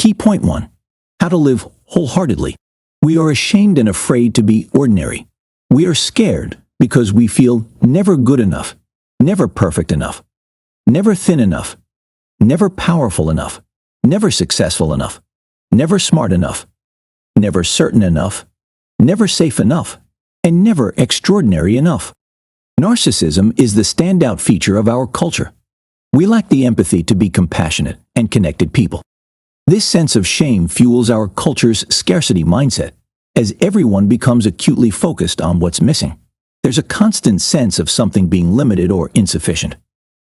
Key point 1. How to live wholeheartedly. We are ashamed and afraid to be ordinary. We are scared because we feel never good enough, never perfect enough, never thin enough, never powerful enough, never successful enough, never smart enough, never certain enough, never safe enough, and never extraordinary enough. Narcissism is the standout feature of our culture. We lack the empathy to be compassionate and connected people. This sense of shame fuels our culture's scarcity mindset, as everyone becomes acutely focused on what's missing. There's a constant sense of something being limited or insufficient.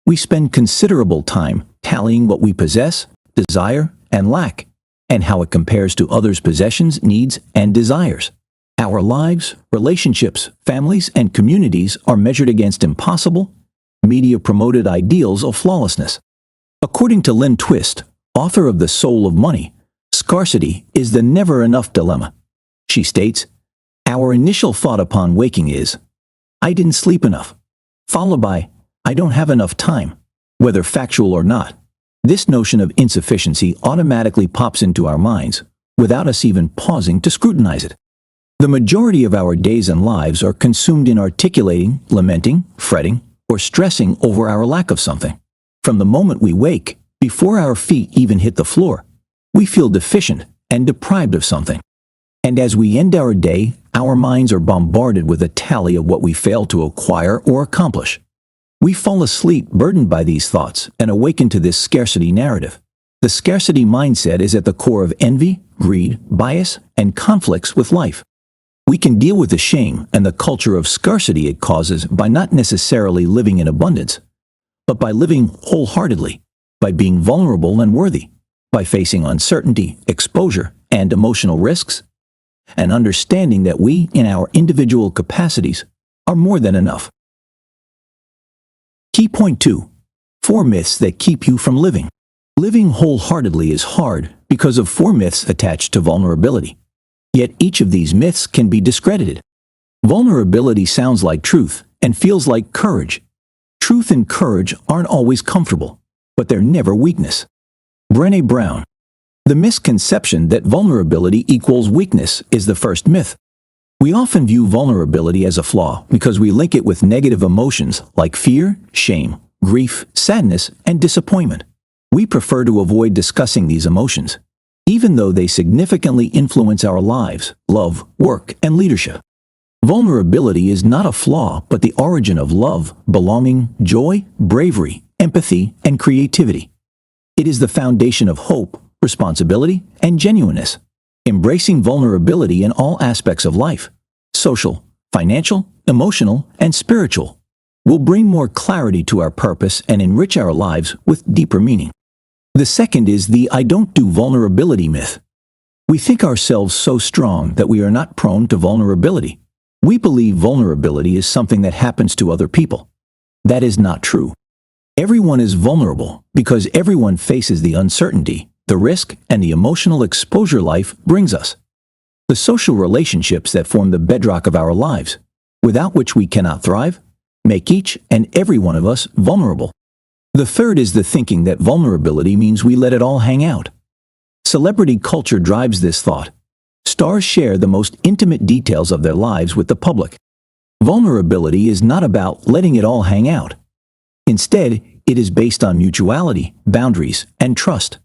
We spend considerable time tallying what we possess, desire, and lack, and how it compares to others' possessions, needs, and desires. Our lives, relationships, families, and communities are measured against impossible, media-promoted ideals of flawlessness. According to Lynn Twist, author of The Soul of Money, scarcity is the never-enough dilemma. She states, "Our initial thought upon waking is, I didn't sleep enough," followed by, I don't have enough time. Whether factual or not, this notion of insufficiency automatically pops into our minds without us even pausing to scrutinize it. The majority of our days and lives are consumed in articulating, lamenting, fretting, or stressing over our lack of something. From the moment we wake, before our feet even hit the floor, we feel deficient and deprived of something. And as we end our day, our minds are bombarded with a tally of what we failed to acquire or accomplish. We fall asleep burdened by these thoughts and awaken to this scarcity narrative. The scarcity mindset is at the core of envy, greed, bias, and conflicts with life. We can deal with the shame and the culture of scarcity it causes by not necessarily living in abundance, but by living wholeheartedly, by being vulnerable and worthy, by facing uncertainty, exposure, and emotional risks, and understanding that we, in our individual capacities, are more than enough. Key point 2. 4 myths that keep you from living. Living wholeheartedly is hard because of 4 myths attached to vulnerability. Yet each of these myths can be discredited. Vulnerability sounds like truth and feels like courage. Truth and courage aren't always comfortable, but they're never weakness. Brené Brown. The misconception that vulnerability equals weakness is the first myth. We often view vulnerability as a flaw because we link it with negative emotions like fear, shame, grief, sadness, and disappointment. We prefer to avoid discussing these emotions, even though they significantly influence our lives, love, work, and leadership. Vulnerability is not a flaw, but the origin of love, belonging, joy, bravery, empathy, and creativity. It is the foundation of hope, responsibility, and genuineness. Embracing vulnerability in all aspects of life, social, financial, emotional, and spiritual, will bring more clarity to our purpose and enrich our lives with deeper meaning. The second is the I don't do vulnerability myth. We think ourselves so strong that we are not prone to vulnerability. We believe vulnerability is something that happens to other people. That is not true. Everyone is vulnerable because everyone faces the uncertainty, the risk, and the emotional exposure life brings us. The social relationships that form the bedrock of our lives, without which we cannot thrive, make each and every one of us vulnerable. The third is the thinking that vulnerability means we let it all hang out. Celebrity culture drives this thought. Stars share the most intimate details of their lives with the public. Vulnerability is not about letting it all hang out. Instead, it is based on mutuality, boundaries, and trust.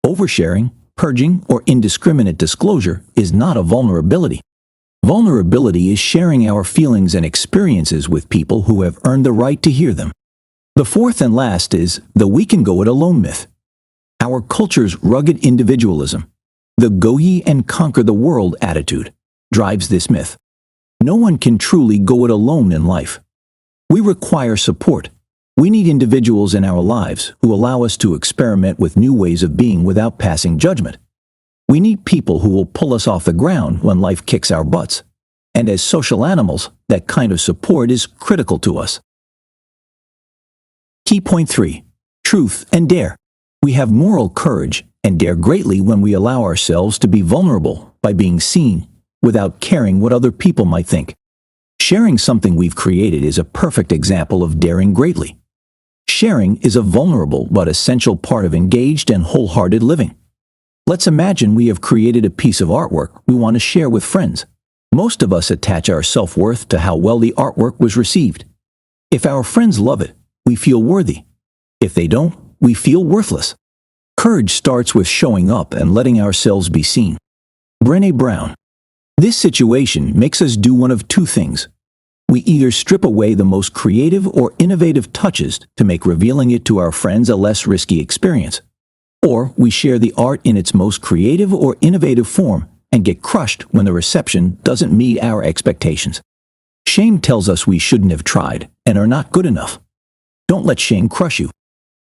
Oversharing, purging, or indiscriminate disclosure is not a vulnerability. Vulnerability is sharing our feelings and experiences with people who have earned the right to hear them. The fourth and last is the we can go it alone myth. Our culture's rugged individualism, the go ye and conquer the world attitude, drives this myth. No one can truly go it alone in life. We require support. We need individuals in our lives who allow us to experiment with new ways of being without passing judgment. We need people who will pull us off the ground when life kicks our butts. And as social animals, that kind of support is critical to us. Key point 3. Truth and dare. We have moral courage and dare greatly when we allow ourselves to be vulnerable by being seen without caring what other people might think. Sharing something we've created is a perfect example of daring greatly. Sharing is a vulnerable but essential part of engaged and wholehearted living. Let's imagine we have created a piece of artwork we want to share with friends. Most of us attach our self-worth to how well the artwork was received. If our friends love it, we feel worthy. If they don't, we feel worthless. Courage starts with showing up and letting ourselves be seen. Brené Brown. This situation makes us do one of two things. We either strip away the most creative or innovative touches to make revealing it to our friends a less risky experience. Or we share the art in its most creative or innovative form and get crushed when the reception doesn't meet our expectations. Shame tells us we shouldn't have tried and are not good enough. Don't let shame crush you.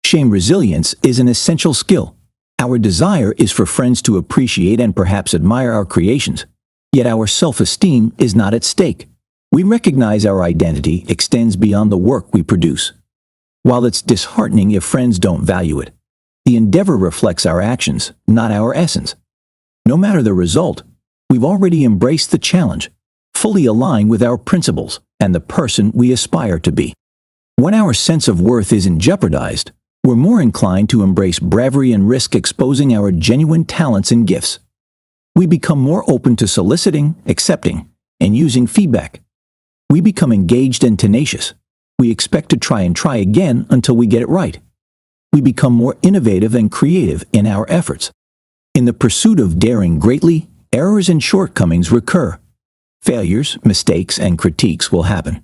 Shame resilience is an essential skill. Our desire is for friends to appreciate and perhaps admire our creations, yet our self-esteem is not at stake. We recognize our identity extends beyond the work we produce. While it's disheartening if friends don't value it, the endeavor reflects our actions, not our essence. No matter the result, we've already embraced the challenge, fully aligned with our principles and the person we aspire to be. When our sense of worth isn't jeopardized, we're more inclined to embrace bravery and risk exposing our genuine talents and gifts. We become more open to soliciting, accepting, and using feedback. We become engaged and tenacious. We expect to try again until we get it right. We become more innovative and creative in our efforts. In the pursuit of daring greatly, errors and shortcomings recur. Failures, mistakes, and critiques will happen.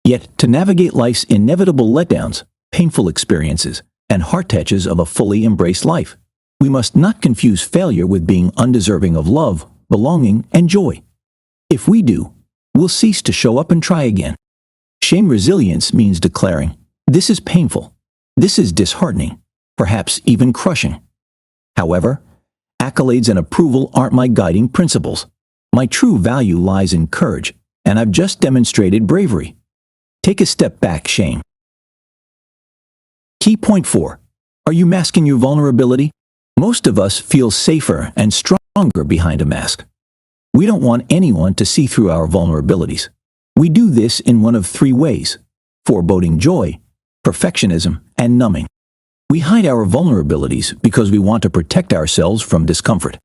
Yet, to navigate life's inevitable letdowns, painful experiences, and heart touches of a fully embraced life, we must not confuse failure with being undeserving of love, belonging, and joy. If we do, we'll cease to show up and try again. Shame resilience means declaring, "This is painful. This is disheartening, perhaps even crushing. However, accolades and approval aren't my guiding principles. My true value lies in courage, and I've just demonstrated bravery." Take a step back, shame. Key point 4. Are you masking your vulnerability? Most of us feel safer and stronger behind a mask. We don't want anyone to see through our vulnerabilities. We do this in one of three ways: foreboding joy, perfectionism, and numbing. We hide our vulnerabilities because we want to protect ourselves from discomfort.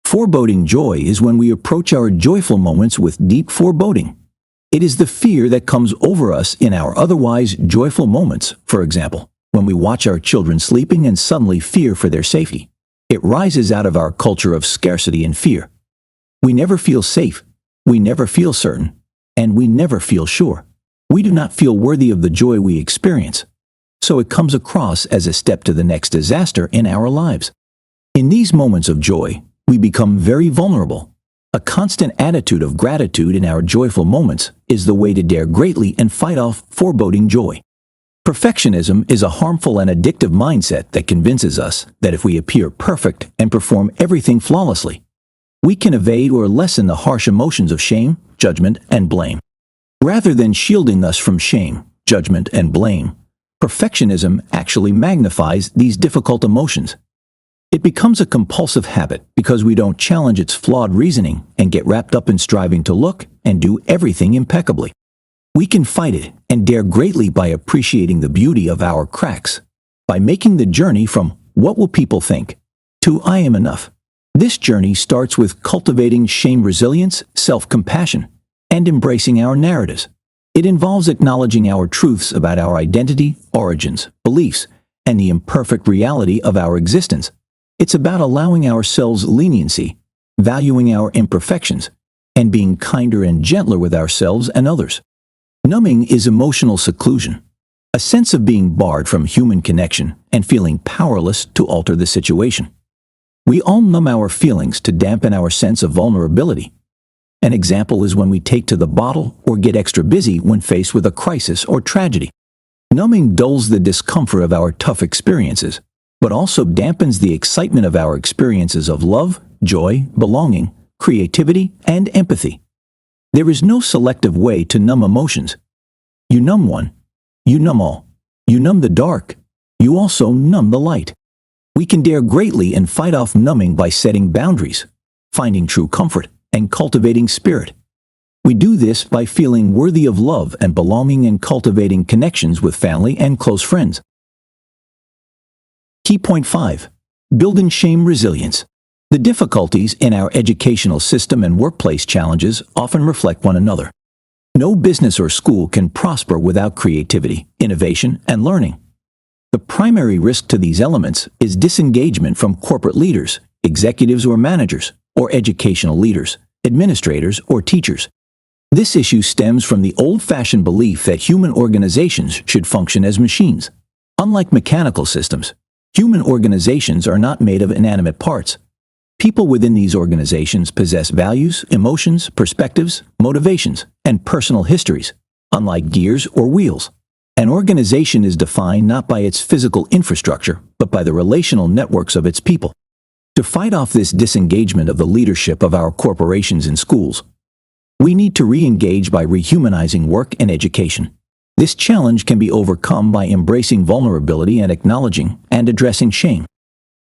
Foreboding joy is when we approach our joyful moments with deep foreboding. It is the fear that comes over us in our otherwise joyful moments. For example, when we watch our children sleeping and suddenly fear for their safety. It rises out of our culture of scarcity and fear. We never feel safe, we never feel certain, and we never feel sure. We do not feel worthy of the joy we experience, so it comes across as a step to the next disaster in our lives. In these moments of joy, we become very vulnerable. A constant attitude of gratitude in our joyful moments is the way to dare greatly and fight off foreboding joy. Perfectionism is a harmful and addictive mindset that convinces us that if we appear perfect and perform everything flawlessly, we can evade or lessen the harsh emotions of shame, judgment, and blame. Rather than shielding us from shame, judgment, and blame, perfectionism actually magnifies these difficult emotions. It becomes a compulsive habit because we don't challenge its flawed reasoning and get wrapped up in striving to look and do everything impeccably. We can fight it and dare greatly by appreciating the beauty of our cracks, by making the journey from "what will people think" to "I am enough." This journey starts with cultivating shame resilience, self-compassion, and embracing our narratives. It involves acknowledging our truths about our identity, origins, beliefs, and the imperfect reality of our existence. It's about allowing ourselves leniency, valuing our imperfections, and being kinder and gentler with ourselves and others. Numbing is emotional seclusion, a sense of being barred from human connection and feeling powerless to alter the situation. We all numb our feelings to dampen our sense of vulnerability. An example is when we take to the bottle or get extra busy when faced with a crisis or tragedy. Numbing dulls the discomfort of our tough experiences, but also dampens the excitement of our experiences of love, joy, belonging, creativity, and empathy. There is no selective way to numb emotions. You numb one, you numb all. You numb the dark, you also numb the light. We can dare greatly and fight off numbing by setting boundaries, finding true comfort, and cultivating spirit. We do this by feeling worthy of love and belonging and cultivating connections with family and close friends. Key point 5. Building shame resilience. The difficulties in our educational system and workplace challenges often reflect one another. No business or school can prosper without creativity, innovation, and learning. The primary risk to these elements is disengagement from corporate leaders, executives or managers, or educational leaders, administrators or teachers. This issue stems from the old-fashioned belief that human organizations should function as machines. Unlike mechanical systems, human organizations are not made of inanimate parts. People within these organizations possess values, emotions, perspectives, motivations, and personal histories, unlike gears or wheels. An organization is defined not by its physical infrastructure, but by the relational networks of its people. To fight off this disengagement of the leadership of our corporations and schools, we need to re-engage by rehumanizing work and education. This challenge can be overcome by embracing vulnerability and acknowledging and addressing shame.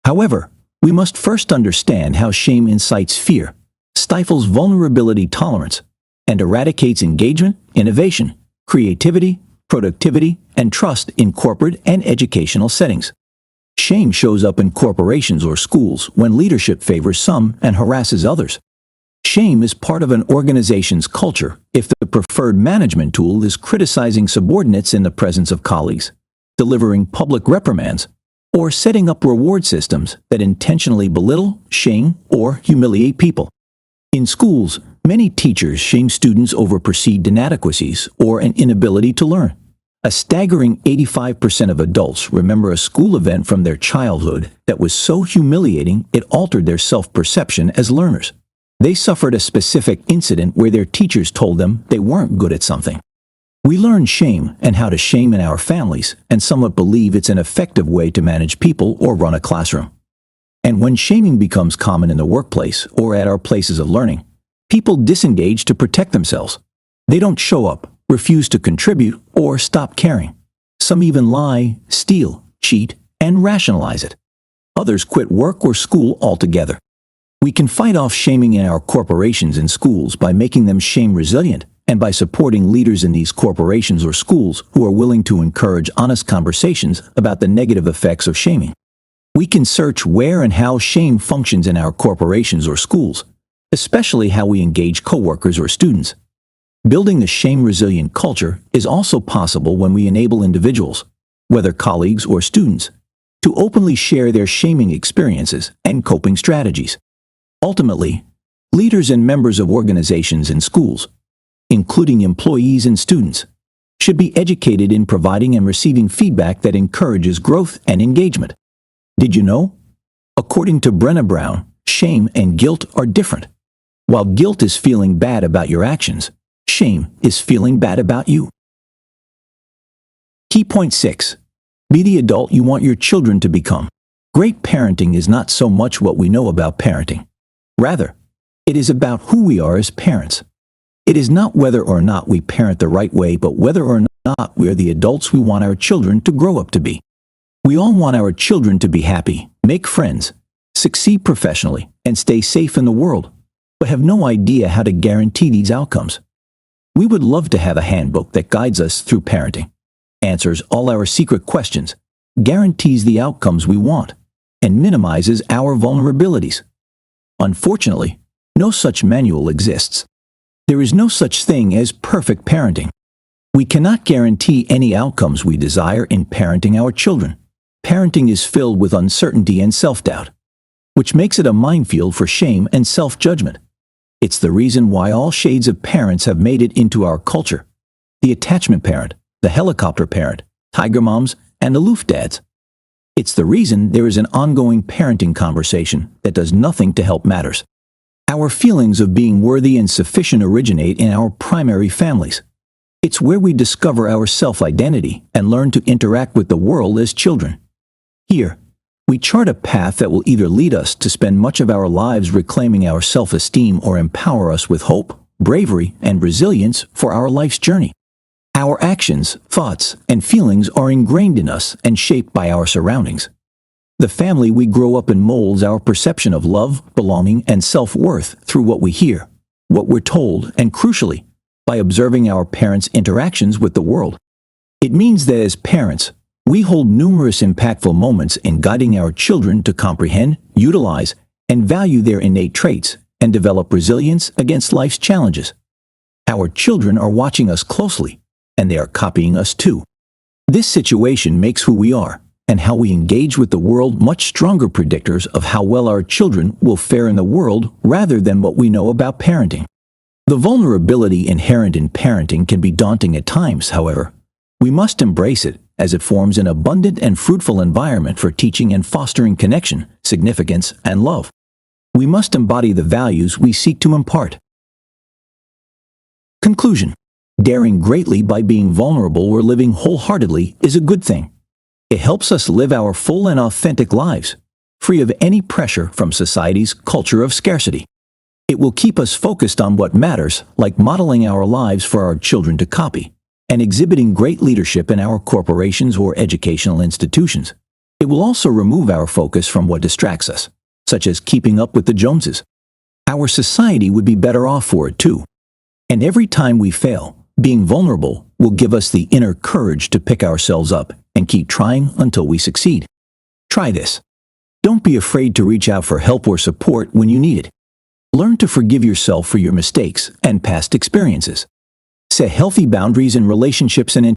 However, we must first understand how shame incites fear, stifles vulnerability tolerance, and eradicates engagement, innovation, creativity, productivity, and trust in corporate and educational settings. Shame shows up in corporations or schools when leadership favors some and harasses others. Shame is part of an organization's culture if the preferred management tool is criticizing subordinates in the presence of colleagues, delivering public reprimands, or setting up reward systems that intentionally belittle, shame, or humiliate people. In schools, many teachers shame students over perceived inadequacies or an inability to learn. A staggering 85% of adults remember a school event from their childhood that was so humiliating it altered their self-perception as learners. They suffered a specific incident where their teachers told them they weren't good at something. We learn shame and how to shame in our families and somewhat believe it's an effective way to manage people or run a classroom. And when shaming becomes common in the workplace or at our places of learning, people disengage to protect themselves. They don't show up, refuse to contribute, or stop caring. Some even lie, steal, cheat, and rationalize it. Others quit work or school altogether. We can fight off shaming in our corporations and schools by making them shame resilient and by supporting leaders in these corporations or schools who are willing to encourage honest conversations about the negative effects of shaming. We can search where and how shame functions in our corporations or schools, especially how we engage coworkers or students. Building a shame-resilient culture is also possible when we enable individuals, whether colleagues or students, to openly share their shaming experiences and coping strategies. Ultimately, leaders and members of organizations and schools, including employees and students, should be educated in providing and receiving feedback that encourages growth and engagement. Did you know? According to Brené Brown, shame and guilt are different. While guilt is feeling bad about your actions, shame is feeling bad about you. Key point 6. Be the adult you want your children to become. Great parenting is not so much what we know about parenting. Rather, it is about who we are as parents. It is not whether or not we parent the right way, but whether or not we are the adults we want our children to grow up to be. We all want our children to be happy, make friends, succeed professionally, and stay safe in the world, but have no idea how to guarantee these outcomes. We would love to have a handbook that guides us through parenting, answers all our secret questions, guarantees the outcomes we want, and minimizes our vulnerabilities. Unfortunately, no such manual exists. There is no such thing as perfect parenting. We cannot guarantee any outcomes we desire in parenting our children. Parenting is filled with uncertainty and self-doubt, which makes it a minefield for shame and self-judgment. It's the reason why all shades of parents have made it into our culture. The attachment parent, the helicopter parent, tiger moms, and aloof dads. It's the reason there is an ongoing parenting conversation that does nothing to help matters. Our feelings of being worthy and sufficient originate in our primary families. It's where we discover our self-identity and learn to interact with the world as children. Here, we chart a path that will either lead us to spend much of our lives reclaiming our self-esteem or empower us with hope, bravery, and resilience for our life's journey. Our actions, thoughts, and feelings are ingrained in us and shaped by our surroundings. The family we grow up in molds our perception of love, belonging, and self-worth through what we hear, what we're told, and crucially, by observing our parents' interactions with the world. It means that as parents, we hold numerous impactful moments in guiding our children to comprehend, utilize, and value their innate traits and develop resilience against life's challenges. Our children are watching us closely, and they are copying us too. This situation makes who we are and how we engage with the world much stronger predictors of how well our children will fare in the world rather than what we know about parenting. The vulnerability inherent in parenting can be daunting at times, however. We must embrace it as it forms an abundant and fruitful environment for teaching and fostering connection, significance, and love. We must embody the values we seek to impart. Conclusion. Daring greatly by being vulnerable or living wholeheartedly is a good thing. It helps us live our full and authentic lives, free of any pressure from society's culture of scarcity. It will keep us focused on what matters, like modeling our lives for our children to copy, and exhibiting great leadership in our corporations or educational institutions. It will also remove our focus from what distracts us, such as keeping up with the Joneses. Our society would be better off for it too. And every time we fail, being vulnerable will give us the inner courage to pick ourselves up and keep trying until we succeed. Try this. Don't be afraid to reach out for help or support when you need it. Learn to forgive yourself for your mistakes and past experiences. Set healthy boundaries in relationships and in